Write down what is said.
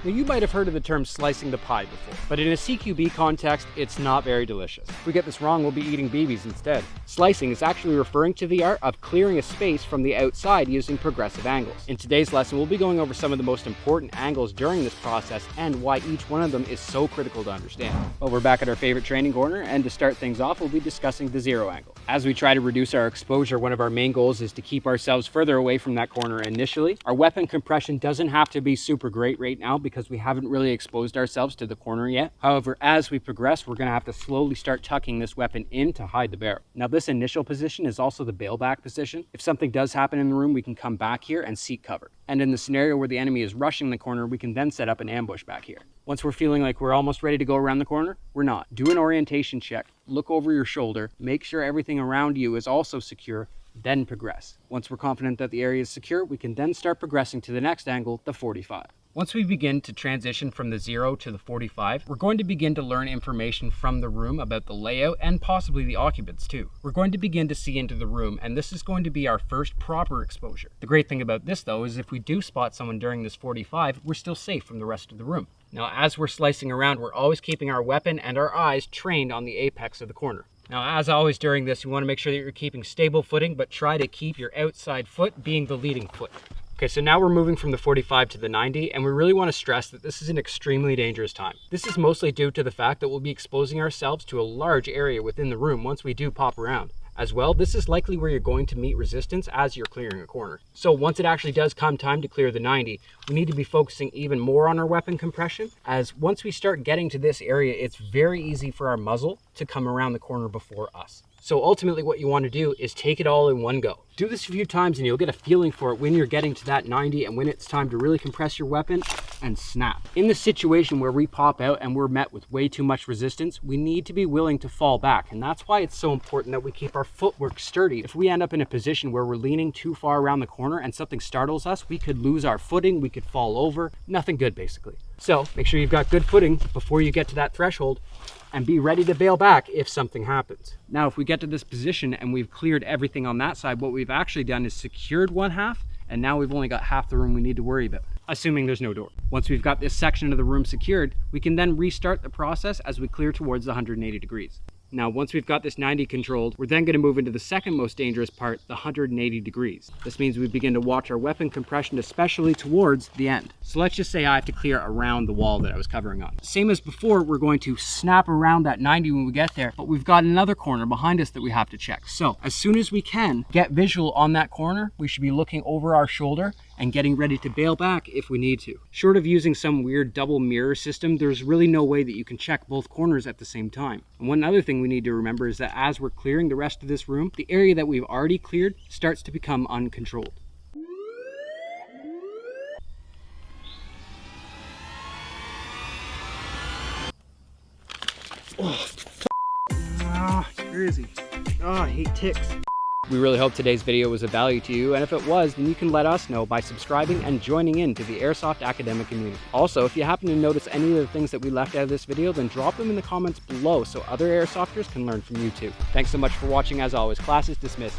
Now, you might have heard of the term slicing the pie before, but in a CQB context, it's not very delicious. If we get this wrong, we'll be eating BBs instead. Slicing is actually referring to the art of clearing a space from the outside using progressive angles. In today's lesson, we'll be going over some of the most important angles during this process and why each one of them is so critical to understand. Well, we're back at our favorite training corner, and to start things off, we'll be discussing the zero angle. As we try to reduce our exposure, one of our main goals is to keep ourselves further away from that corner initially. Our weapon compression doesn't have to be super great right now because we haven't really exposed ourselves to the corner yet. However, as we progress, we're going to have to slowly start tucking this weapon in to hide the barrel. Now, this initial position is also the bail back position. If something does happen in the room, we can come back here and seek cover. And in the scenario where the enemy is rushing the corner, we can then set up an ambush back here. Once we're feeling like we're almost ready to go around the corner, we're not. Do an orientation check, look over your shoulder, make sure everything around you is also secure, then progress. Once we're confident that the area is secure, we can then start progressing to the next angle, the 45. Once we begin to transition from the 0 to the 45, we're going to begin to learn information from the room about the layout and possibly the occupants too. We're going to begin to see into the room, and this is going to be our first proper exposure. The great thing about this though is if we do spot someone during this 45, we're still safe from the rest of the room. Now, as we're slicing around, we're always keeping our weapon and our eyes trained on the apex of the corner. Now, as always during this, you want to make sure that you're keeping stable footing, but try to keep your outside foot being the leading foot. Okay, so now we're moving from the 45 to the 90, and we really want to stress that this is an extremely dangerous time. This is mostly due to the fact that we'll be exposing ourselves to a large area within the room once we do pop around. As well, this is likely where you're going to meet resistance as you're clearing a corner. So once it actually does come time to clear the 90, we need to be focusing even more on our weapon compression, as once we start getting to this area, it's very easy for our muzzle to come around the corner before us. So ultimately what you want to do is take it all in one go. Do this a few times and you'll get a feeling for it when you're getting to that 90 and when it's time to really compress your weapon and snap. In the situation where we pop out and we're met with way too much resistance, we need to be willing to fall back. And that's why it's so important that we keep our footwork sturdy. If we end up in a position where we're leaning too far around the corner and something startles us, we could lose our footing, we could fall over. Nothing good, basically. So make sure you've got good footing before you get to that threshold, and be ready to bail back if something happens. Now, if we get to this position and we've cleared everything on that side, what we've actually done is secured one half, and now we've only got half the room we need to worry about, assuming there's no door. Once we've got this section of the room secured, we can then restart the process as we clear towards the 180 degrees. Now, once we've got this 90 controlled, we're then going to move into the second most dangerous part, the 180 degrees. This means we begin to watch our weapon compression, especially towards the end. So let's just say I have to clear around the wall that I was covering on. Same as before, we're going to snap around that 90 when we get there, but we've got another corner behind us that we have to check. So as soon as we can get visual on that corner, we should be looking over our shoulder and getting ready to bail back if we need to. Short of using some weird double mirror system, there's really no way that you can check both corners at the same time. And one other thing we need to remember is that as we're clearing the rest of this room, the area that we've already cleared starts to become uncontrolled. Where is he? Oh, I hate ticks. We really hope today's video was of value to you, and if it was, then you can let us know by subscribing and joining in to the Airsoft academic community. Also, if you happen to notice any of the things that we left out of this video, then drop them in the comments below so other Airsofters can learn from you too. Thanks so much for watching. As always, class is dismissed.